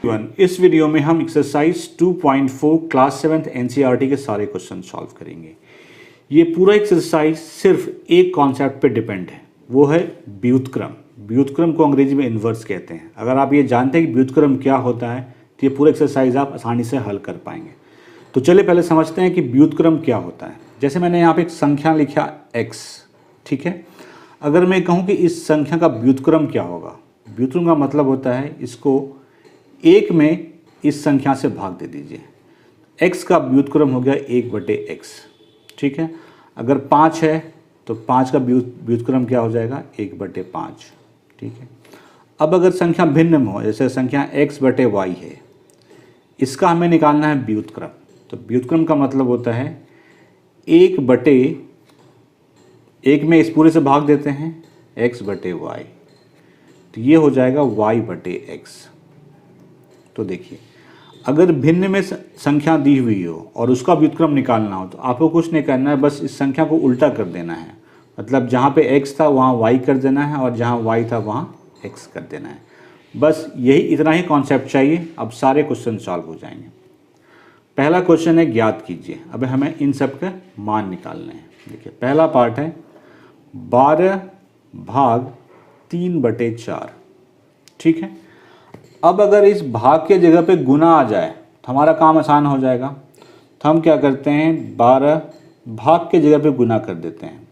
इस वीडियो में हम एक्सरसाइज 2.4 क्लास 7th एनसीईआरटी के सारे क्वेश्चन सॉल्व करेंगे। ये पूरा एक्सरसाइज सिर्फ एक कॉन्सेप्ट पे डिपेंड है, वो है व्युत्क्रम। व्युत्क्रम को अंग्रेजी में इन्वर्स कहते हैं। अगर आप ये जानते हैं कि व्युत्क्रम क्या होता है तो ये पूरा एक्सरसाइज आप आसानी से हल कर पाएंगे। तो चलिए पहले समझते हैं कि व्युत्क्रम क्या होता है। जैसे मैंने यहाँ पे एक संख्या लिखा x, ठीक है। अगर मैं कहूँ कि इस संख्या का व्युत्क्रम क्या होगा, व्युत्क्रम का मतलब होता है इसको एक में इस संख्या से भाग दे दीजिए। x का व्युत्क्रम हो गया 1/x, ठीक है। अगर 5 है तो 5 का व्युत्क्रम क्या हो जाएगा 1/5, ठीक है। अब अगर संख्या भिन्न में हो, जैसे संख्या x/y है, इसका हमें निकालना है व्युत्क्रम। तो व्युत्क्रम का मतलब होता है 1 में इस पूरे से भाग देते हैं x/y, तो ये हो जाएगा y/x। तो देखिए, अगर भिन्न में संख्या दी हुई हो और उसका व्युत्क्रम निकालना हो तो आपको कुछ नहीं करना है, बस इस संख्या को उल्टा कर देना है। मतलब जहाँ पे x था वहाँ y कर देना है और जहाँ y था वहाँ x कर देना है। बस यही इतना ही कॉन्सेप्ट चाहिए। अब सारे क्वेश्चन सॉल्व हो जाएंगे। पहला क्वेश्चन है ज्ञात कीजिए। अब हमें इन सब के मान निकालने हैं। देखिए पहला पार्ट है 12 भाग 3/4, ठीक है। अब अगर इस भाग के जगह पे गुना आ जाए तो हमारा काम आसान हो जाएगा। तो हम क्या करते हैं 12 भाग के जगह पे गुना कर देते हैं।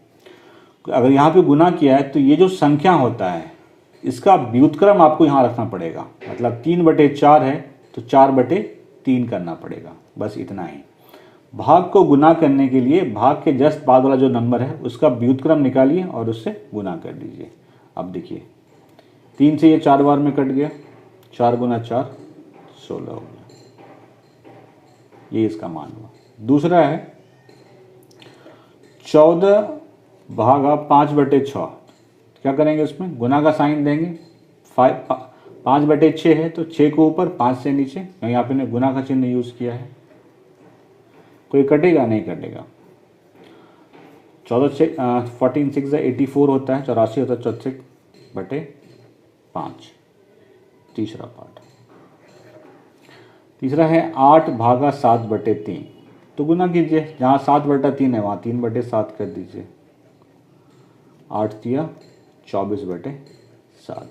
अगर यहाँ पे गुना किया है तो ये जो संख्या होता है इसका व्युत्क्रम आपको यहाँ रखना पड़ेगा। मतलब 3/4 है तो 4/3 करना पड़ेगा, बस इतना ही। भाग को गुना करने के लिए भाग के जस्ट बाद वाला जो नंबर है उसका व्युत्क्रम निकालिए और उससे गुना कर दीजिए। अब देखिए 3 से ये 4 बार में कट गया, 4 गुना 4 16 हो गया, ये इसका मान हुआ। दूसरा है 14 भागा 5/6। क्या करेंगे, उसमें गुना का साइन देंगे। 5/6 है तो 6 को ऊपर 5 से नीचे, यहाँ पे गुना का चिन्ह यूज किया है। कोई कटेगा नहीं कटेगा। 14 6 84 होता है, 84 होता है 64/5। तीसरा पार्ट, तीसरा है 8 भागा 7/3। तो गुना कीजिए, जहाँ 7/3 है वहाँ 3/7 कर दीजिए। 8 दिया 24/7।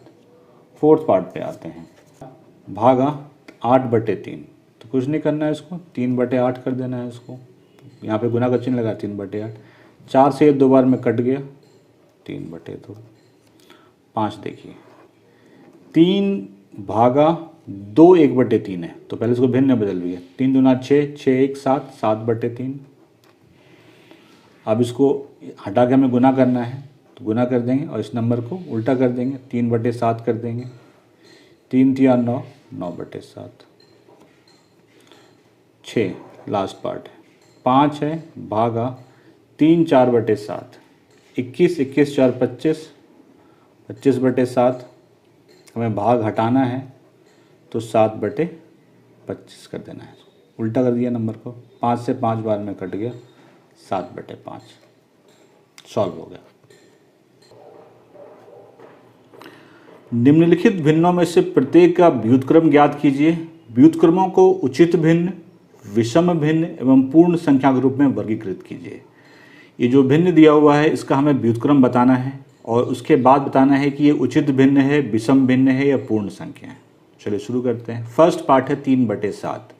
फोर्थ पार्ट पे आते हैं, भागा 8/3। तो कुछ नहीं करना है, इसको 3/8 कर देना है। इसको यहाँ पे गुना का चिन्ह लगा 3/8। 4 से ये 2 बार में कट गया, 3/2। 5 देखिए 3 भागा 2 1/3 है, तो पहले इसको भिन्न में बदल दिया। 3 दूना 6, 6 1 7, 7/3। अब इसको हटा के हमें गुना करना है, तो गुना कर देंगे और इस नंबर को उल्टा कर देंगे, 3/7 कर देंगे। 3 3 9, 9/7। 6 लास्ट पार्ट है, 5 है भागा 3 4/7। 21 21 4 25, 25/7। हमें भाग हटाना है तो 7/25 कर देना है। उल्टा कर दिया नंबर को, 5 से 5 बार में कट गया, 7/5। सॉल्व हो गया। निम्नलिखित भिन्नों में से प्रत्येक का व्युत्क्रम ज्ञात कीजिए। व्युत्क्रमों को उचित भिन्न, विषम भिन्न एवं पूर्ण संख्या के रूप में वर्गीकृत कीजिए। ये जो भिन्न दिया हुआ है इसका हमें व्युत्क्रम बताना है और उसके बाद बताना है कि ये उचित भिन्न है, विषम भिन्न है या पूर्ण संख्या है। चलिए शुरू करते हैं। फर्स्ट पार्ट है 3/7।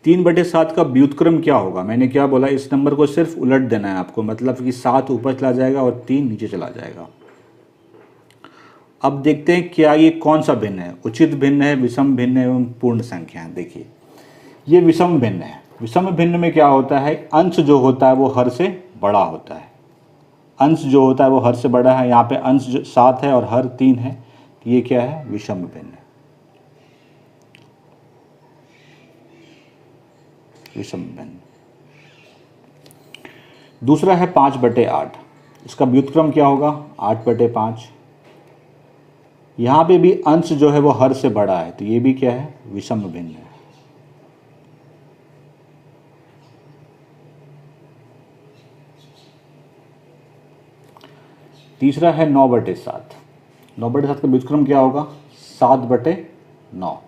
3/7 का व्युत्क्रम क्या होगा? मैंने क्या बोला, इस नंबर को सिर्फ उलट देना है आपको, मतलब कि 7 ऊपर चला जाएगा और 3 नीचे चला जाएगा। अब देखते हैं क्या ये कौन सा भिन्न है, उचित भिन्न है, विषम भिन्न है एवं पूर्ण संख्या है। देखिए ये विषम भिन्न है। विषम भिन्न में क्या होता है, अंश जो होता है वो हर से बड़ा होता है। अंश जो होता है वो हर से बड़ा है। यहाँ पे अंश 7 है और हर 3 है, तो ये क्या है, विषम भिन्न। विषम भिन्न। दूसरा है 5/8। इसका व्युत्क्रम क्या होगा, 8/5। यहाँ पे भी अंश जो है वो हर से बड़ा है, तो ये भी क्या है, विषम भिन्न है। तीसरा है 9/7। 9/7 का व्युत्क्रम क्या होगा, 7/9।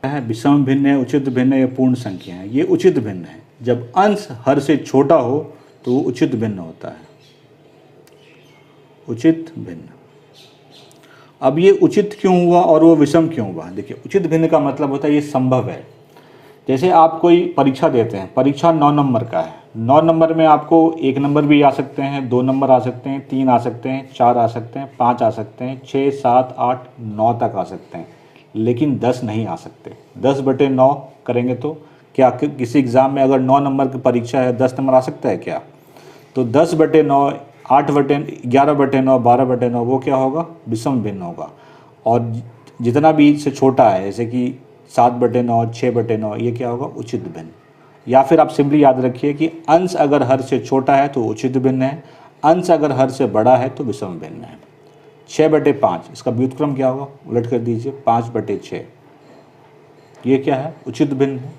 है विषम भिन्न है, उचित भिन्न है, या पूर्ण संख्या है। ये उचित भिन्न है। जब अंश हर से छोटा हो तो वो उचित भिन्न होता है, उचित भिन्न। अब ये उचित क्यों हुआ और वो विषम क्यों हुआ? देखिए, उचित भिन्न का मतलब होता है ये संभव है। जैसे आप कोई परीक्षा देते हैं, परीक्षा 9 नंबर का है, 9 नंबर में आपको 1 नंबर भी आ सकते हैं, 2 नंबर आ सकते हैं, 3 आ सकते हैं, 4 आ सकते हैं, 5 आ सकते हैं, 6, 7, 8, 9 तक आ सकते हैं, लेकिन 10 नहीं आ सकते। 10/9 करेंगे तो क्या किसी एग्ज़ाम में अगर 9 नंबर की परीक्षा है 10 नंबर आ सकता है क्या? तो 10/9, 8/11/9, 12/9 वो क्या होगा? विषम भिन्न होगा। और जितना भी इससे छोटा है, जैसे कि 7/9, 6/9, ये क्या होगा? उचित भिन्न। या फिर आप सिंपली याद रखिए कि अंश अगर हर से छोटा है तो उचित भिन्न है, अंश अगर हर से बड़ा है तो विषम भिन्न है। 6/5 इसका व्युत्क्रम क्या होगा? उलट कर दीजिए, 5/6। ये क्या है? उचित भिन्न है,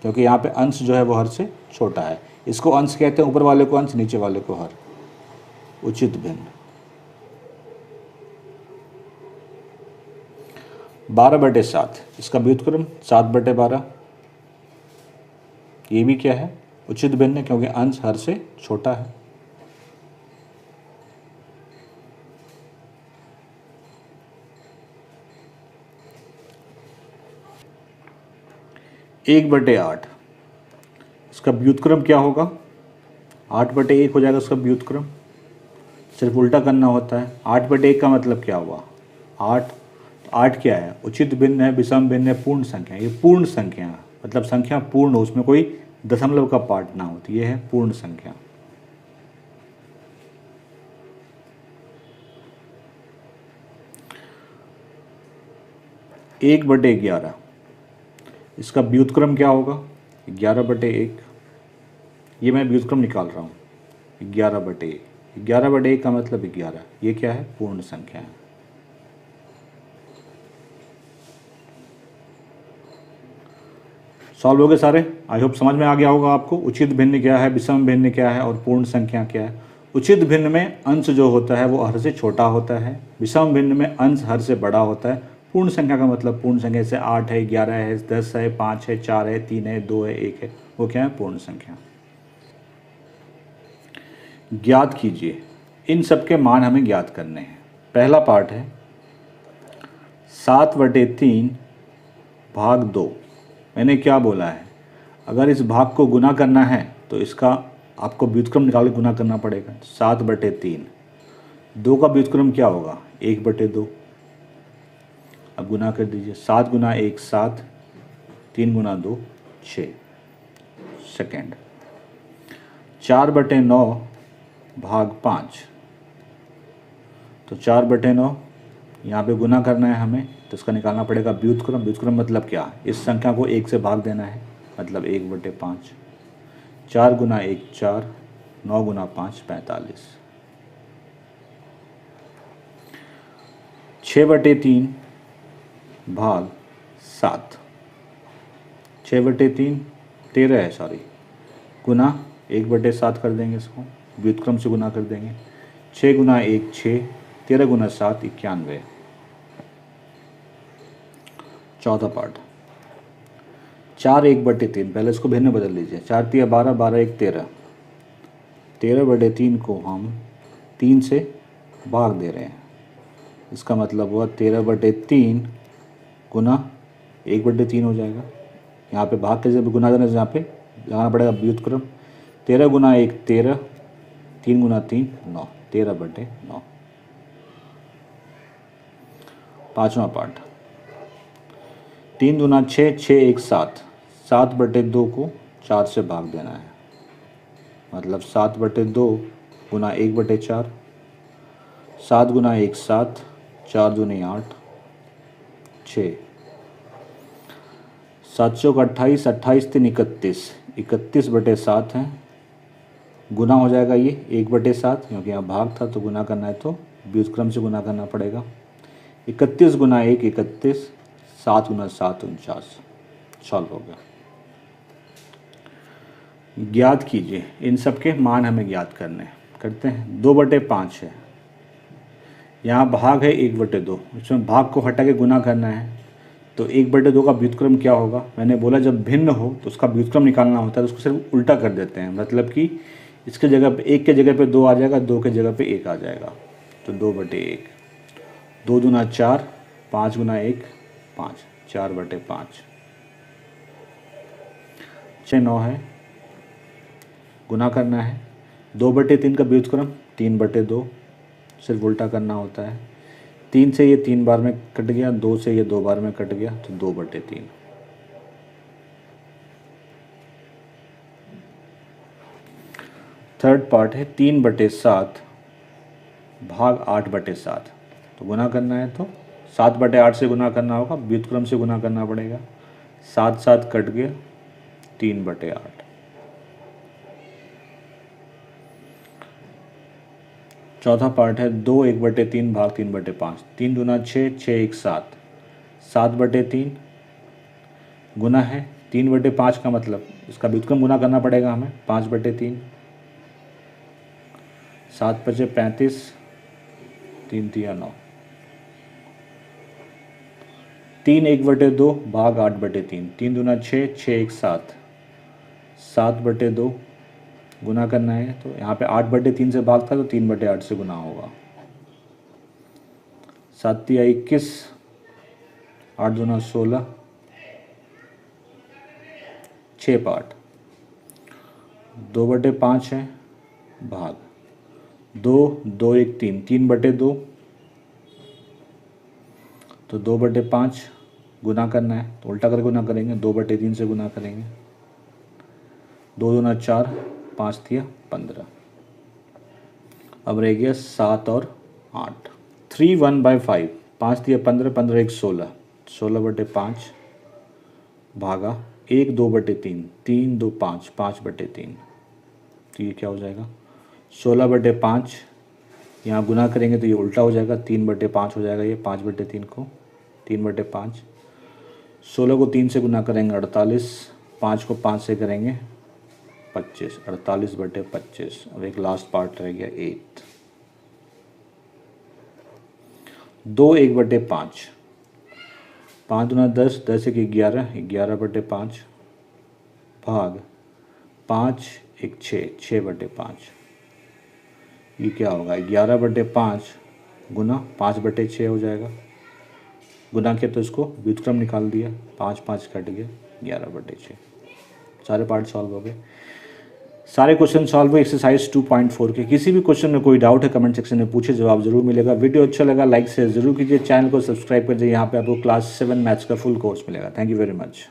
क्योंकि यहाँ पे अंश जो है वो हर से छोटा है। इसको अंश कहते हैं, ऊपर वाले को अंश, नीचे वाले को हर। उचित भिन्न। 12/7 इसका व्युत्क्रम 7/12। ये भी क्या है? उचित भिन्न है, क्योंकि अंश हर से छोटा है। 1/8 इसका व्युत्क्रम क्या होगा? 8/1 हो जाएगा उसका व्युत्क्रम। सिर्फ उल्टा करना होता है। 8/1 का मतलब क्या हुआ? 8 क्या है? उचित भिन्न है, विषम भिन्न है, पूर्ण संख्या। ये पूर्ण संख्या मतलब संख्या पूर्ण हो, उसमें कोई दशमलव का पार्ट ना हो, तो ये है पूर्ण संख्या। एक बटे 11 इसका व्युत्क्रम क्या होगा? 11/1। ये मैं व्युत्क्रम निकाल रहा हूँ। 11/1, 11/1 का मतलब 11। ये क्या है? पूर्ण संख्या है। सॉल्व हो गए सारे? आई होप समझ में आ गया होगा आपको उचित भिन्न क्या है, विषम भिन्न क्या है और पूर्ण संख्या क्या है। उचित भिन्न में अंश जो होता है वो हर से छोटा होता है, विषम भिन्न में अंश हर से बड़ा होता है। पूर्ण संख्या का मतलब पूर्ण संख्या जैसे 8 है, 11 है, 10 है, 5 है, 4 है, 3 है, 2 है, 1 है, वो क्या है? पूर्ण संख्या। ज्ञात कीजिए। इन सब के मान हमें ज्ञात करने हैं। पहला पार्ट है 7/3 भाग 2। मैंने क्या बोला है? अगर इस भाग को गुना करना है तो इसका आपको व्युत्क्रम निकाल के गुना करना पड़ेगा। 7/3, 2 का व्युत्क्रम क्या होगा? 1/2। अब गुना कर दीजिए। 7 गुना 1 7, 3 गुना 2 6। सेकेंड 4/9 भाग 5। तो 4/9 यहाँ पे गुना करना है हमें, तो इसका निकालना पड़ेगा व्युत्क्रम। व्युत्क्रम मतलब क्या? इस संख्या को 1 से भाग देना है, मतलब 1/5। 4 गुना 1 4, 9 गुना 5 45। 6/3 भाग 7। 6/3 13 है, सॉरी, गुना 1/7 कर देंगे, इसको व्युत्क्रम से गुना कर देंगे। 6 गुना 1 6, 13 गुना 7 91। चौथा पार्ट 4 1/3। पहले इसको भिन्न बदल लीजिए। 4 3 12, 12 1 13। 13/3 को हम 3 से भाग दे रहे हैं, इसका मतलब हुआ 13/3 गुना 1/3 हो जाएगा। यहाँ पे भाग के जब गुना देना, यहाँ पे लगाना पड़ेगा व्युत्क्रम। 13 गुना 1 13, 3 गुना 3 9, 13/9। पाँचवा पार्ट 3 दूना 6, 6 1 7। 7/2 को 4 से भाग देना है, मतलब 7/2 गुना 1/4। 7 गुना 1 7, 4 दूनी 8 6। 7 चौक 28, 28 3 31, 31/7 है। गुना हो जाएगा ये 1/7, क्योंकि यहाँ भाग था तो गुना करना है तो व्युत्क्रम से गुना करना पड़ेगा। 31 गुना 1 31, 7 गुना 7 49। सॉल्व हो गया। ज्ञात कीजिए। इन सब के मान हमें ज्ञात करने हैं। करते हैं। 2/5 है, यहाँ भाग है 1/2, इसमें भाग को हटा के गुना करना है। तो 1/2 का व्युत्क्रम क्या होगा? मैंने बोला जब भिन्न हो तो उसका व्युत्क्रम निकालना होता है, तो उसको सिर्फ उल्टा कर देते हैं, मतलब कि इसके जगह पे 1 के जगह पे 2 आ जाएगा, 2 के जगह पे 1 आ जाएगा, तो 2/1। 2 दूना 4, 5 गुना 1 5, 4/5। 6 9 है, गुना करना है। 2/3 का व्युत्क्रम 3/2, सिर्फ उल्टा करना होता है। 3 से ये 3 बार में कट गया, 2 से ये 2 बार में कट गया, तो 2/3। थर्ड पार्ट है 3/7 भाग 8/7। तो गुना करना है तो 7/8 से गुना करना होगा, व्युत्क्रम से गुना करना पड़ेगा। 7 7 कट गया, 3/8। चौथा पार्ट है 2 1/3 भाग 3/5। 3 दूना 6, 6 1 7, 7/3 गुना है 3/5 का मतलब इसका व्युत्क्रम गुना करना पड़ेगा हमें, 5/3। 7 5 35, 3 3 9। 3 1/2 भाग 8/3। 3 दूना 6, 6 1 7, 7/2 गुना करना है, तो यहाँ पे 8/3 से भाग था तो 3/8 से गुना होगा। 7 3 21, 8 दूना 16। 6 पार्ट 2/5 है, भाग 2 2 1 3, 3/2, तो 2/5 गुना करना है, तो उल्टा करके गुना करेंगे, 2/3 से गुना करेंगे। 2 दूना 4, 5 3 15। अब रह गया 7 और 8। 3 1/5, 5 3 15, 15 1 16, 16/5 भागा 1 2/3, 3 2 5, 5/3। तो ये क्या हो जाएगा? 16/5। यहाँ गुना करेंगे तो ये उल्टा हो जाएगा, 3/5 हो जाएगा, ये 5/3 को 3/5। 16 को 3 से गुना करेंगे 48, 5 को 5 से करेंगे 25, 48/25। अब एक लास्ट पार्ट रह गया 8। 2 1/5, 5 दूना 10, 10 1 11, 11/5 भाग 5 1 6, 6/5। ये क्या होगा? 11/5 गुना 5/6 हो जाएगा। गुना किया तो इसको व्युत्क्रम निकाल दिया, 5 5 कट गया, 11/6। सारे पार्ट सॉल्व हो गए। सारे क्वेश्चन सॉल्व हुए एक्सरसाइज 2.4 के। किसी भी क्वेश्चन में कोई डाउट है कमेंट सेक्शन में पूछे, जवाब जरूर मिलेगा। वीडियो अच्छा लगा लाइक शेयर जरूर कीजिए, चैनल को सब्सक्राइब कीजिए। यहाँ पे आपको क्लास 7 मैथ्स का फुल कोर्स मिलेगा। Thank you very much.